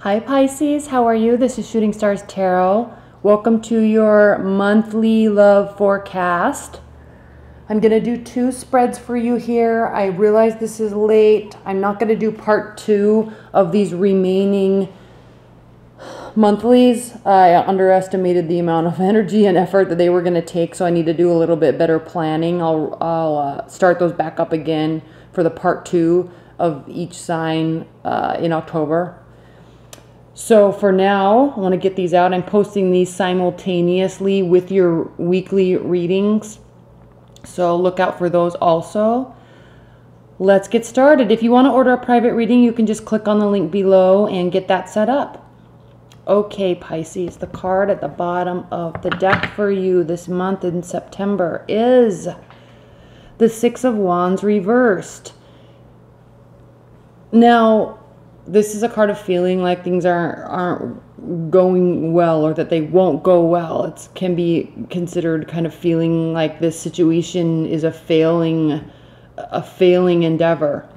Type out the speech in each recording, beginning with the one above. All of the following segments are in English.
Hi Pisces, how are you? This is Shooting Stars Tarot. Welcome to your monthly love forecast. I'm going to do two spreads for you here. I realize this is late. I'm not going to do part two of these remaining monthlies. I underestimated the amount of energy and effort that they were going to take, so I need to do a little bit better planning. I'll start those back up again for the part two of each sign in October. So for now, I want to get these out. I'm posting these simultaneously with your weekly readings. So look out for those also. Let's get started. If you want to order a private reading, you can just click on the link below and get that set up. Okay, Pisces, the card at the bottom of the deck for you this month in September is the Six of Wands reversed. Now, this is a card of feeling like things aren't going well, or that they won't go well. It can be considered kind of feeling like this situation is a failing endeavor.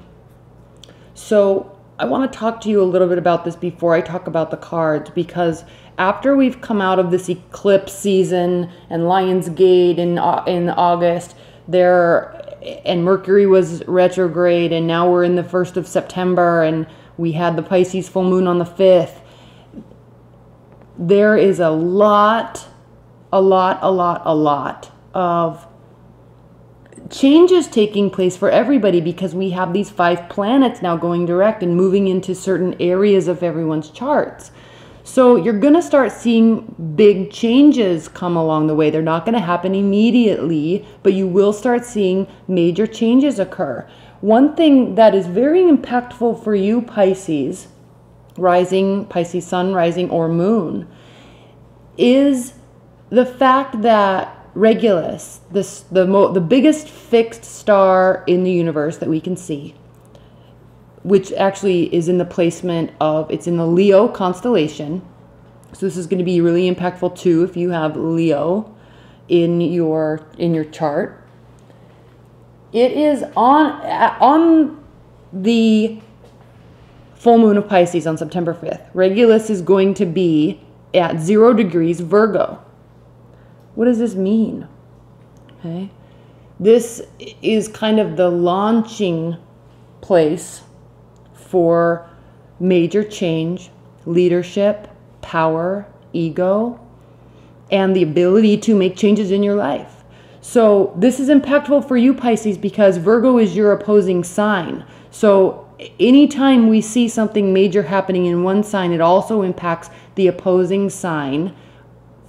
So I want to talk to you a little bit about this before I talk about the cards, because after we've come out of this eclipse season and Lionsgate in August, and Mercury was retrograde, and now we're in the 1st of September, and we had the Pisces full moon on the 5th. There is a lot of changes taking place for everybody, because we have these 5 planets now going direct and moving into certain areas of everyone's charts. So you're going to start seeing big changes come along the way. They're not going to happen immediately, but you will start seeing major changes occur. One thing that is very impactful for you, Pisces, rising, Pisces sun, rising, or moon, is the fact that Regulus, the biggest fixed star in the universe that we can see, which actually is in the placement of, it's in the Leo constellation. So this is going to be really impactful too if you have Leo in your chart. It is on the full moon of Pisces on September 5th. Regulus is going to be at 0 degrees Virgo. What does this mean? Okay. This is kind of the launching place for major change, leadership, power, ego, and the ability to make changes in your life. So this is impactful for you, Pisces, because Virgo is your opposing sign. So anytime we see something major happening in one sign, it also impacts the opposing sign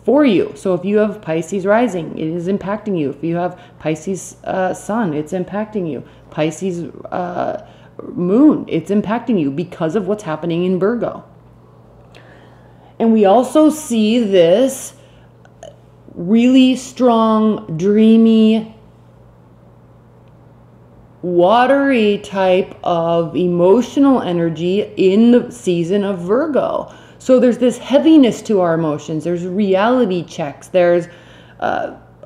for you. So if you have Pisces rising, it is impacting you. If you have Pisces sun, it's impacting you. Pisces moon, it's impacting you because of what's happening in Virgo. And we also see this really strong, dreamy, watery type of emotional energy in the season of Virgo. So there's this heaviness to our emotions. There's reality checks. There's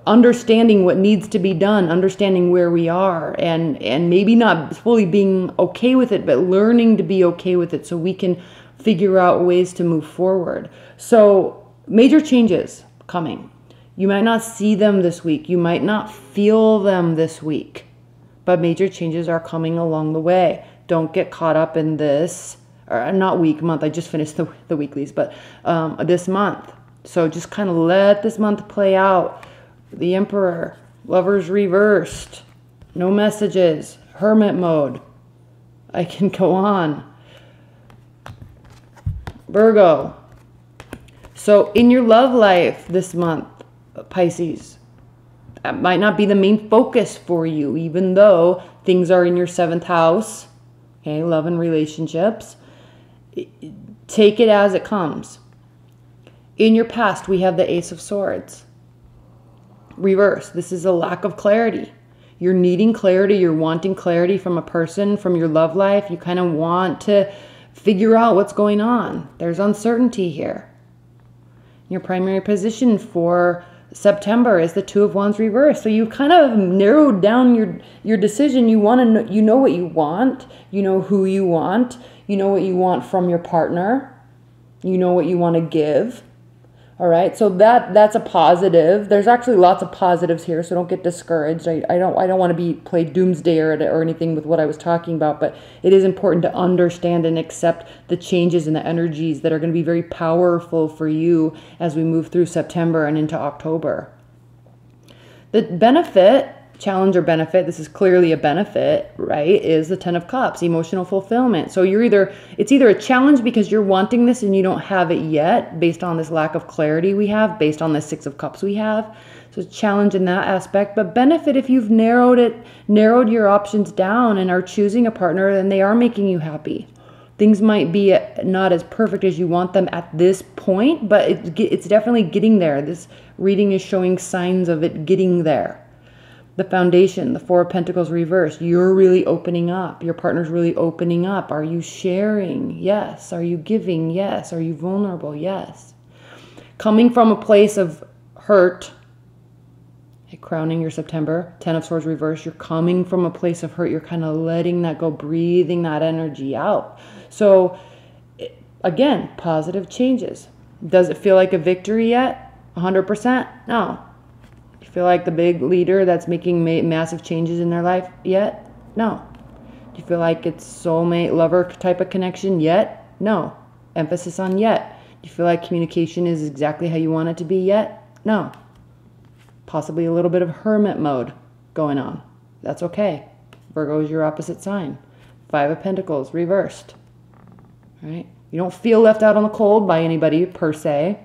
understanding what needs to be done, understanding where we are, and maybe not fully being okay with it, but learning to be okay with it so we can figure out ways to move forward. So major changes coming. You might not see them this week. You might not feel them this week, but major changes are coming along the way. Don't get caught up in this, or not week, month. I just finished the weeklies, but this month. So just kind of let this month play out. The Emperor, Lovers reversed, no messages, hermit mode. I can go on. Virgo. So in your love life this month, Pisces, that might not be the main focus for you, even though things are in your 7th house, okay, love and relationships. Take it as it comes. In your past, we have the Ace of Swords. Reverse. This is a lack of clarity. You're needing clarity. You're wanting clarity from a person, from your love life. You kind of want to figure out what's going on. There's uncertainty here. Your primary position for September is the Two of Wands reversed. So you've kind of narrowed down your decision. You want to know, you know what you want. You know who you want. You know what you want from your partner. You know what you want to give. All right, so that's a positive. There's actually lots of positives here, so don't get discouraged. I don't want to play doomsday or anything with what I was talking about, but it is important to understand and accept the changes in the energies that are going to be very powerful for you as we move through September and into October. The benefit, challenge or benefit, this is clearly a benefit, right, is the Ten of Cups, emotional fulfillment. So it's either a challenge because you're wanting this and you don't have it yet based on this lack of clarity we have, based on the Six of Cups we have. So it's a challenge in that aspect, but benefit if you've narrowed your options down and are choosing a partner and they are making you happy. Things might be not as perfect as you want them at this point, but it's definitely getting there. This reading is showing signs of it getting there. The Foundation, the Four of Pentacles reversed. You're really opening up. Your partner's really opening up. Are you sharing? Yes. Are you giving? Yes. Are you vulnerable? Yes. Coming from a place of hurt, crowning your September, Ten of Swords reversed. You're coming from a place of hurt. You're kind of letting that go, breathing that energy out. So, again, positive changes. Does it feel like a victory yet? 100%? No. Feel like the big leader that's making massive changes in their life yet? No. Do you feel like it's soulmate, lover type of connection yet? No. Emphasis on yet. Do you feel like communication is exactly how you want it to be yet? No. Possibly a little bit of hermit mode going on. That's okay. Virgo is your opposite sign. Five of Pentacles reversed. Right? You don't feel left out on the cold by anybody per se.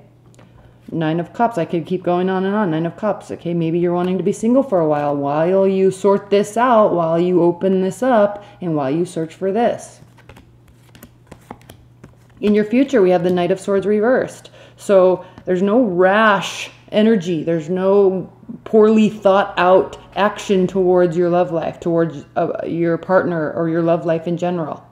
Nine of Cups. I could keep going on and on. Nine of Cups. Okay, maybe you're wanting to be single for a while you sort this out, while you open this up, and while you search for this. In your future, we have the Knight of Swords reversed. So there's no rash energy. There's no poorly thought out action towards your love life, towards your partner or your love life in general.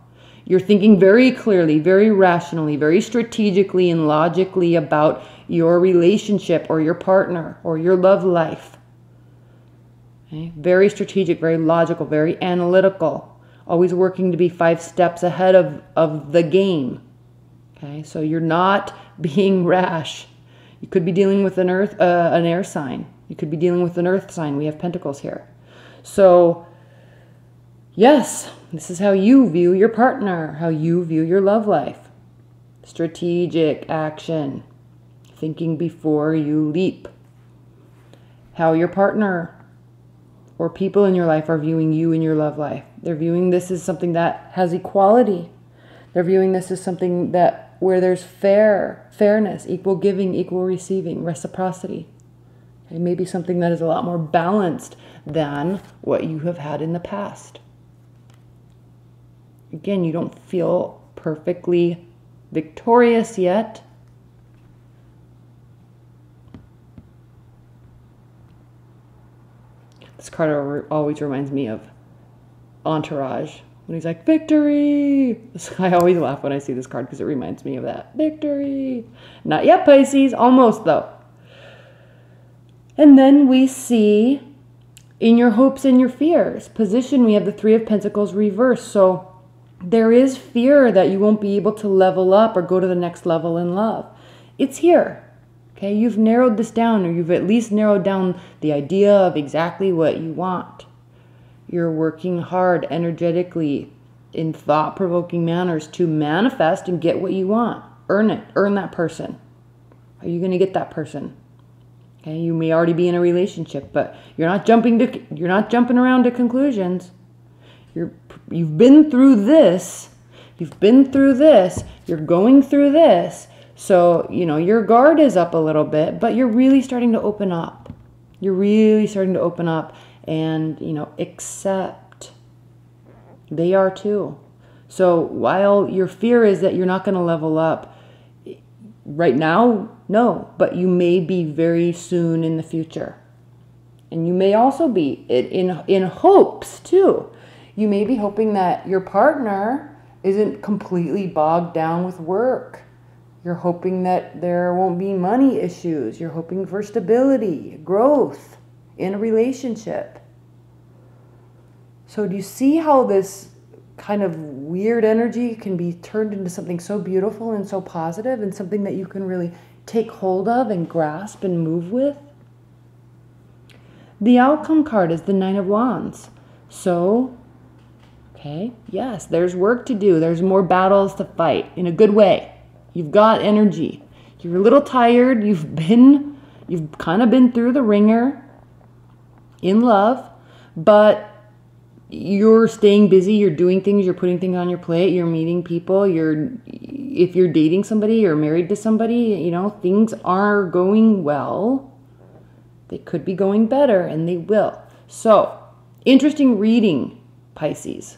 You're thinking very clearly, very rationally, very strategically and logically about your relationship or your partner or your love life. Okay? Very strategic, very logical, very analytical. Always working to be 5 steps ahead of the game. Okay? So you're not being rash. You could be dealing with an air sign. You could be dealing with an earth sign. We have Pentacles here. So, yes, this is how you view your partner, how you view your love life. Strategic action. Thinking before you leap. How your partner or people in your life are viewing you in your love life. They're viewing this as something that has equality. They're viewing this as something where there's fairness, equal giving, equal receiving, reciprocity. Okay, maybe something that is a lot more balanced than what you have had in the past. Again, you don't feel perfectly victorious yet. This card always reminds me of Entourage. When he's like, victory! I always laugh when I see this card because it reminds me of that. Victory! Not yet, Pisces. Almost, though. And then we see in your hopes and your fears. Position, we have the Three of Pentacles reversed. So there is fear that you won't be able to level up or go to the next level in love. It's here. Okay, you've narrowed this down, or you've at least narrowed down the idea of exactly what you want. You're working hard, energetically, in thought-provoking manners to manifest and get what you want. Earn it. Earn that person. Are you going to get that person? Okay, you may already be in a relationship, but you're not jumping around to conclusions. You've been through this. You've been through this. You're going through this. So, your guard is up a little bit, but you're really starting to open up. You're really starting to open up and, accept. They are too. So while your fear is that you're not going to level up right now, no, but you may be very soon in the future. And you may also be in hopes too. You may be hoping that your partner isn't completely bogged down with work. You're hoping that there won't be money issues. You're hoping for stability, growth in a relationship. So do you see how this kind of weird energy can be turned into something so beautiful and so positive and something that you can really take hold of and grasp and move with. The outcome card is the Nine of Wands. So, okay, yes, there's work to do. There's more battles to fight in a good way. You've got energy. You're a little tired. You've kind of been through the ringer in love, but you're staying busy, you're doing things, you're putting things on your plate, you're meeting people, if you're dating somebody or married to somebody, you know, things are going well. They could be going better, and they will. So, interesting reading, Pisces.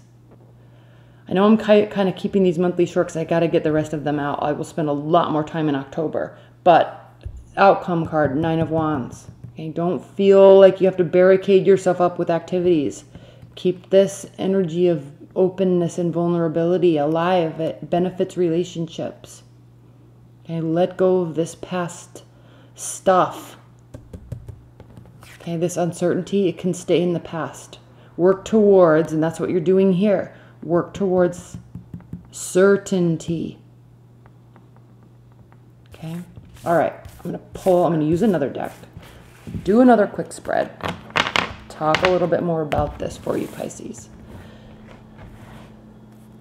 I know I'm kind of keeping these monthly short because I got to get the rest of them out. I will spend a lot more time in October. But outcome card, Nine of Wands. Okay, don't feel like you have to barricade yourself up with activities. Keep this energy of openness and vulnerability alive. It benefits relationships. Okay, let go of this past stuff. Okay, this uncertainty, it can stay in the past. Work towards, and that's what you're doing here, work towards certainty. Okay, all right, I'm going to use another deck. Do another quick spread. Talk a little bit more about this for you, Pisces.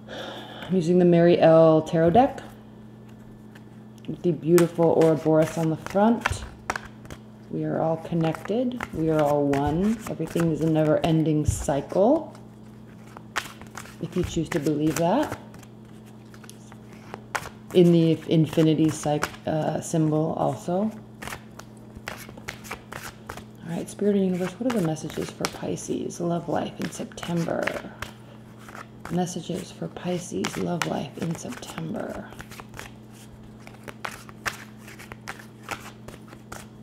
I'm using the Mary L. Tarot deck with the beautiful Ouroboros on the front. We are all connected. We are all one. Everything is a never-ending cycle, if you choose to believe that. In the infinity symbol also. All right, Spirit and Universe, what are the messages for Pisces love life in September? Messages for Pisces love life in September.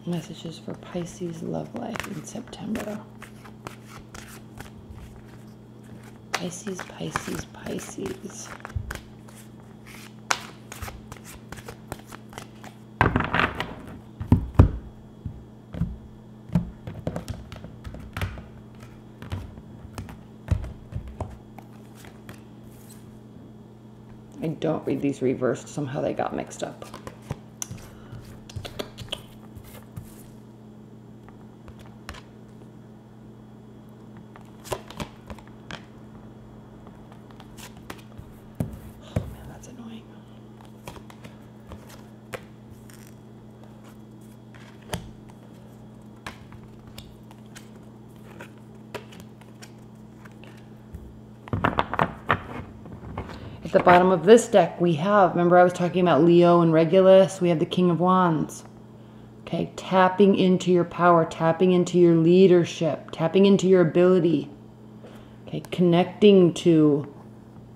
Messages for Pisces love life in September. Pisces, Pisces, Pisces. I don't read these reversed. Somehow they got mixed up. Oh man, that's annoying. At the bottom of this deck, we have, remember I was talking about Leo and Regulus, we have the King of Wands. Okay, tapping into your power, tapping into your leadership, tapping into your ability. Okay, connecting to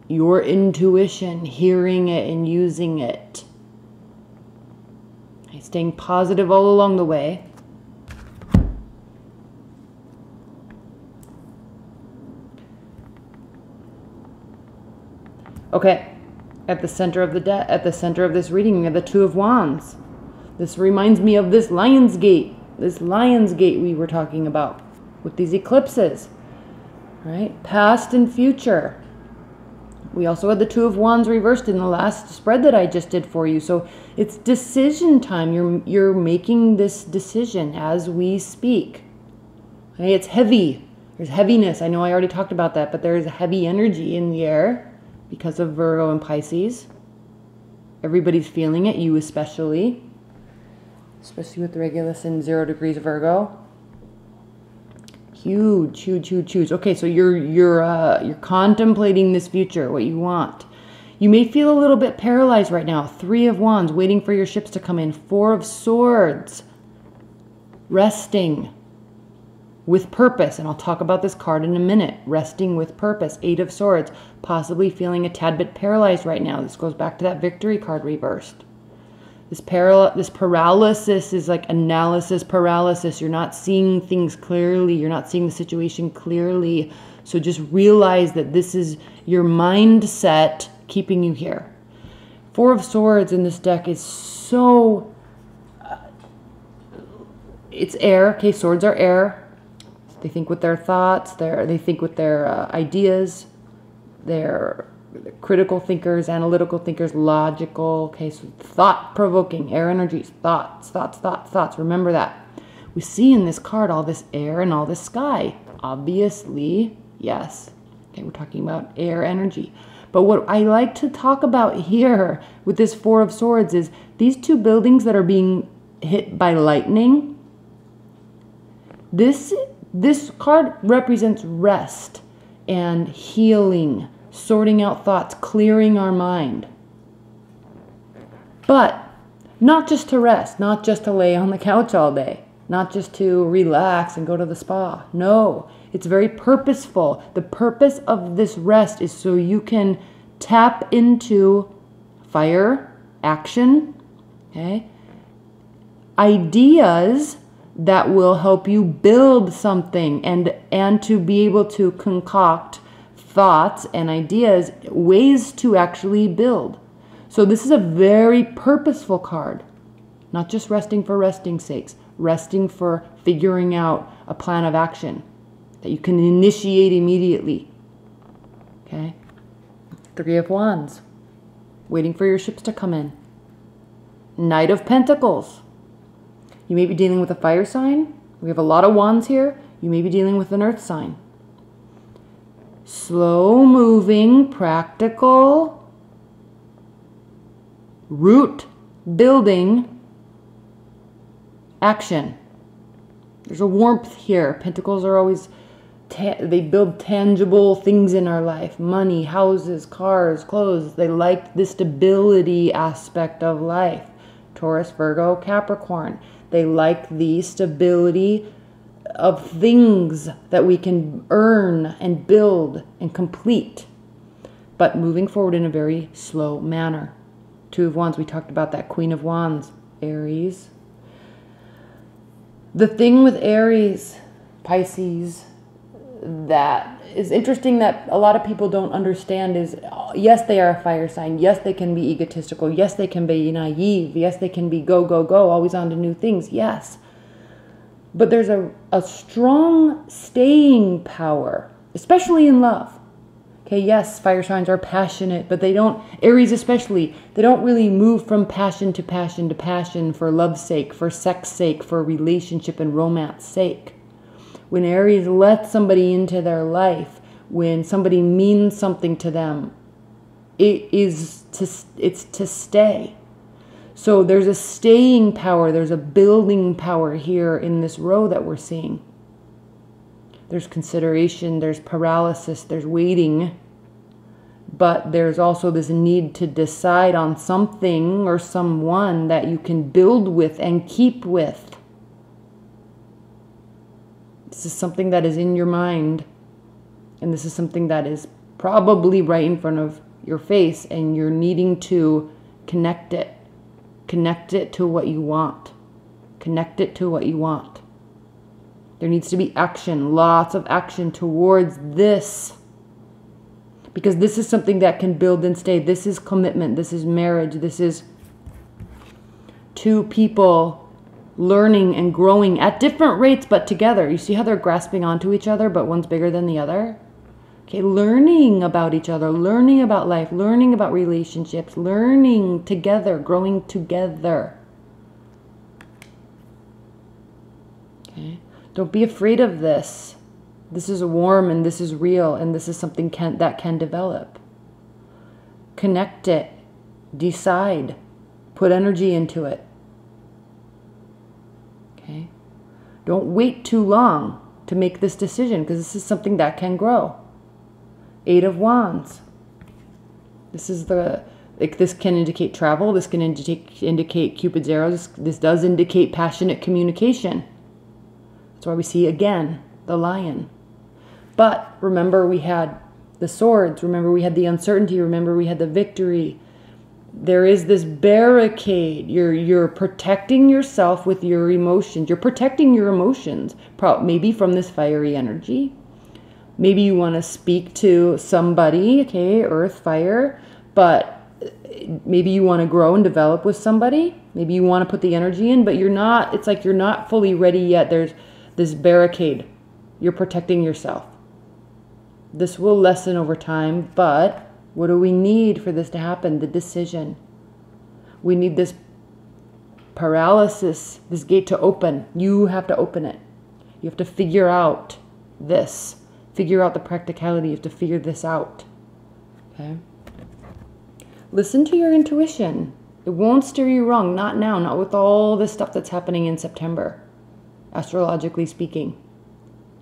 your intuition, hearing it and using it. Okay, staying positive all along the way. Okay, at the center of this reading, we have the Two of Wands. This reminds me of this Lion's Gate we were talking about with these eclipses, right? Past and future. We also had the Two of Wands reversed in the last spread that I just did for you. So it's decision time. You're making this decision as we speak. Okay, it's heavy. There's heaviness. I know I already talked about that, but there's a heavy energy in the air. Because of Virgo and Pisces. Everybody's feeling it, you especially. Especially with Regulus and 0 degrees Virgo. Huge, huge, huge, huge. Okay, so you're contemplating this future, what you want. You may feel a little bit paralyzed right now. 3 of Wands, waiting for your ships to come in. 4 of Swords, resting with purpose, and I'll talk about this card in a minute. Resting with purpose. 8 of Swords, possibly feeling a tad bit paralyzed right now. This goes back to that Victory card reversed. This paralysis is like analysis paralysis. You're not seeing things clearly. You're not seeing the situation clearly. So just realize that this is your mindset keeping you here. 4 of Swords in this deck is so... it's air. Okay, swords are air. They think with their thoughts, they think with their ideas, they're critical thinkers, analytical thinkers, logical. Okay, so thought-provoking, air energies, thoughts, thoughts, thoughts, thoughts. Remember that. We see in this card all this air and all this sky. Obviously, yes. Okay, we're talking about air energy. But what I like to talk about here with this Four of Swords is these two buildings that are being hit by lightning. This card represents rest and healing, sorting out thoughts, clearing our mind. But not just to rest, not just to lay on the couch all day, not just to relax and go to the spa. No, it's very purposeful. The purpose of this rest is so you can tap into fire, action, okay? Ideas that will help you build something and to be able to concoct thoughts and ideas, ways to actually build. So this is a very purposeful card, not just resting for resting's sakes, resting for figuring out a plan of action that you can initiate immediately. Okay? Three of Wands, waiting for your ships to come in. Knight of Pentacles. You may be dealing with a fire sign. We have a lot of wands here. You may be dealing with an earth sign. Slow moving, practical, root building action. There's a warmth here. Pentacles are always, they build tangible things in our life. Money, houses, cars, clothes. They like the stability aspect of life. Taurus, Virgo, Capricorn. They like the stability of things that we can earn and build and complete, but moving forward in a very slow manner. Two of Wands, we talked about that. Queen of Wands, Aries. The thing with Aries, Pisces, that is interesting that a lot of people don't understand is, yes, they are a fire sign. Yes, they can be egotistical. Yes, they can be naive. Yes, they can be go, go, go, always on to new things. Yes. But there's a strong staying power, especially in love. Okay, yes, fire signs are passionate, but they don't, Aries especially, they don't really move from passion to passion to passion for love's sake, for sex sake, for relationship and romance sake. When Aries lets somebody into their life, when somebody means something to them, it's to stay. So there's a staying power, there's a building power here in this row that we're seeing. There's consideration, there's paralysis, there's waiting, but there's also this need to decide on something or someone that you can build with and keep with. This is something that is in your mind, and this is something that is probably right in front of your face, and you're needing to connect it. Connect it to what you want. Connect it to what you want. There needs to be action, lots of action towards this. Because this is something that can build and stay. This is commitment. This is marriage. This is two people learning and growing at different rates, but together. You see how they're grasping onto each other, but one's bigger than the other? Okay, learning about each other, learning about life, learning about relationships, learning together, growing together. Okay, don't be afraid of this. This is warm and this is real, and this is something that can develop. Connect it, decide, put energy into it. Okay, don't wait too long to make this decision, because this is something that can grow. Eight of Wands. This is this can indicate travel. This can indicate Cupid's arrows. This does indicate passionate communication. That's why we see again the Lion. But remember, we had the swords. Remember, we had the uncertainty. Remember, we had the victory. There is this barricade. You're protecting yourself with your emotions. You're protecting your emotions, maybe from this fiery energy. Maybe you want to speak to somebody, okay, earth, fire, but maybe you want to grow and develop with somebody. Maybe you want to put the energy in, but you're not, it's like you're not fully ready yet. There's this barricade. You're protecting yourself. This will lessen over time, but What do we need for this to happen? The decision. We need this paralysis, this gate to open. You have to open it. You have to figure out this. Figure out the practicality. You have to figure this out. Okay? Listen to your intuition. It won't steer you wrong. Not now. Not with all this stuff that's happening in September, astrologically speaking.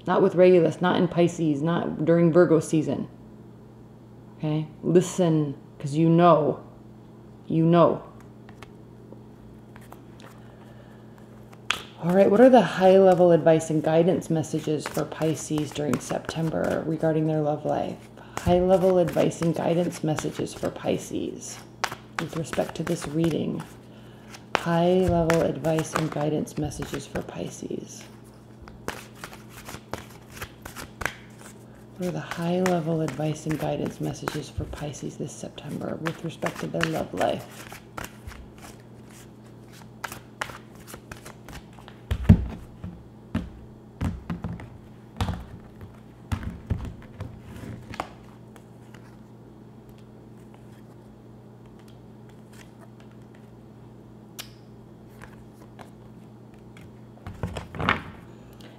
Not with Regulus. Not in Pisces. Not during Virgo season. Okay? Listen, because you know. You know. All right, what are the high-level advice and guidance messages for Pisces during September regarding their love life? High-level advice and guidance messages for Pisces with respect to this reading. High-level advice and guidance messages for Pisces. What are the high-level advice and guidance messages for Pisces this September with respect to their love life?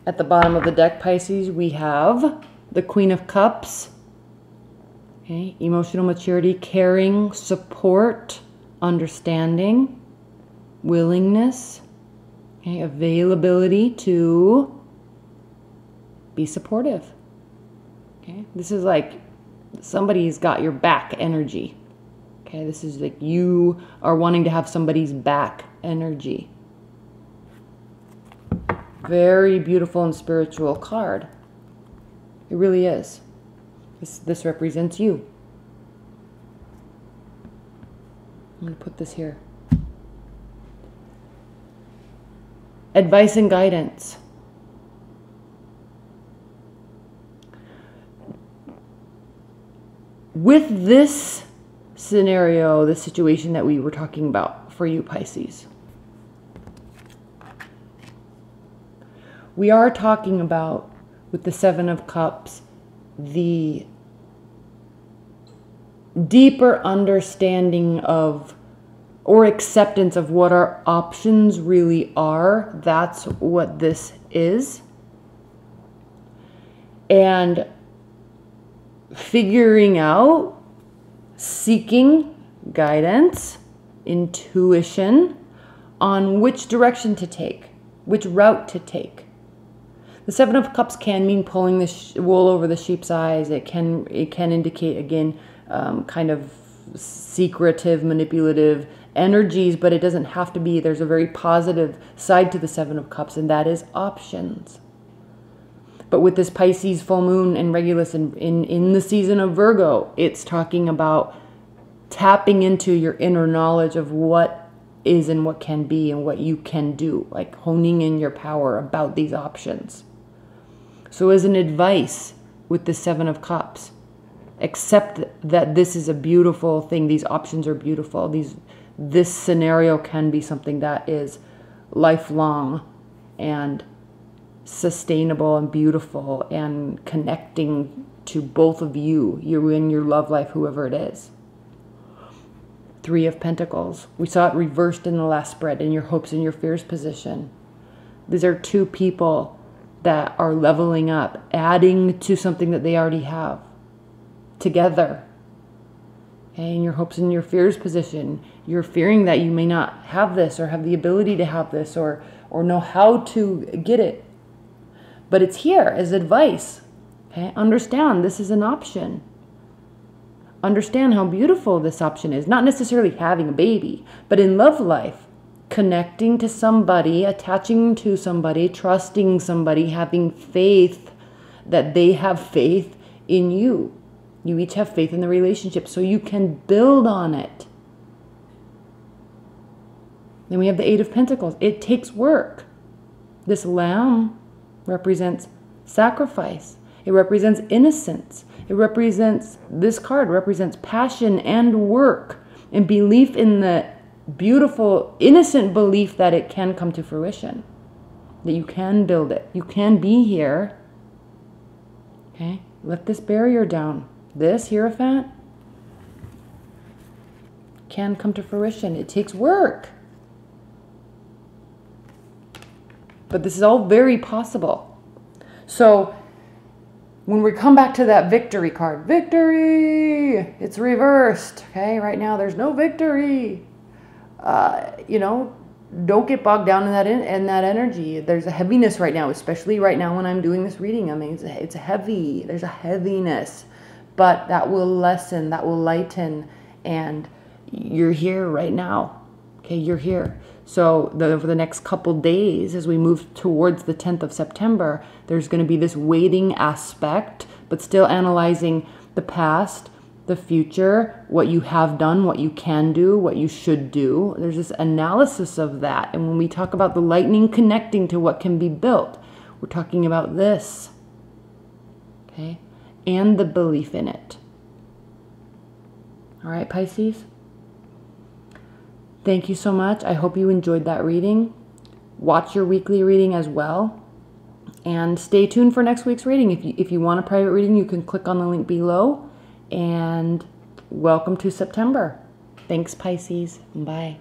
At the bottom of the deck, Pisces, we have the Queen of Cups. Okay, emotional maturity, caring, support, understanding, willingness, okay, availability to be supportive. Okay, this is like somebody's got your back energy. Okay, this is like you are wanting to have somebody's back energy. Very beautiful and spiritual card. It really is. This represents you. I'm going to put this here. Advice and guidance. With this scenario, the situation that we were talking about for you, Pisces, we are talking about, with the Seven of Cups, the deeper understanding of, or acceptance of what our options really are. That's what this is. And figuring out, seeking guidance, intuition on which direction to take, which route to take. The Seven of Cups can mean pulling the wool over the sheep's eyes. It can indicate, again, kind of secretive, manipulative energies, but it doesn't have to be. There's a very positive side to the Seven of Cups, and that is options. But with this Pisces full moon and Regulus in the season of Virgo, it's talking about tapping into your inner knowledge of what is and what can be and what you can do, like honing in your power about these options. So as an advice with the Seven of Cups, accept that this is a beautiful thing. These options are beautiful. This scenario can be something that is lifelong and sustainable and beautiful and connecting to both of you in your love life, whoever it is. Three of Pentacles. We saw it reversed in the last spread, in your hopes and your fears position. These are two people that are leveling up, adding to something that they already have together. Okay, in your hopes and your fears position, you're fearing that you may not have this or have the ability to have this or know how to get it. But it's here as advice. Okay, understand this is an option. Understand how beautiful this option is. Not necessarily having a baby, but in love life, connecting to somebody, attaching to somebody, trusting somebody, having faith that they have faith in you. You each have faith in the relationship, so you can build on it. Then we have the Eight of Pentacles. It takes work. This lamb represents sacrifice. It represents innocence. It represents, this card represents passion and work and belief in the beautiful, innocent belief that it can come to fruition, that you can build it. You can be here. Okay, let this barrier down. This Hierophant, can come to fruition. It takes work. But this is all very possible. So when we come back to that victory card, victory, it's reversed. Okay, right now there's no victory. You know, don't get bogged down in that energy. There's a heaviness right now, especially right now when I'm doing this reading. I mean, it's heavy. There's a heaviness, but that will lessen, that will lighten, and you're here right now. Okay, you're here. So over the next couple days, as we move towards the 10th of September, there's going to be this waiting aspect, but still analyzing the past, the future, what you have done, what you can do, what you should do. There's this analysis of that. And when we talk about the lightning connecting to what can be built, we're talking about this, okay, and the belief in it. All right, Pisces? Thank you so much. I hope you enjoyed that reading. Watch your weekly reading as well. And stay tuned for next week's reading. If you want a private reading, you can click on the link below. And welcome to September. Thanks, Pisces. Bye.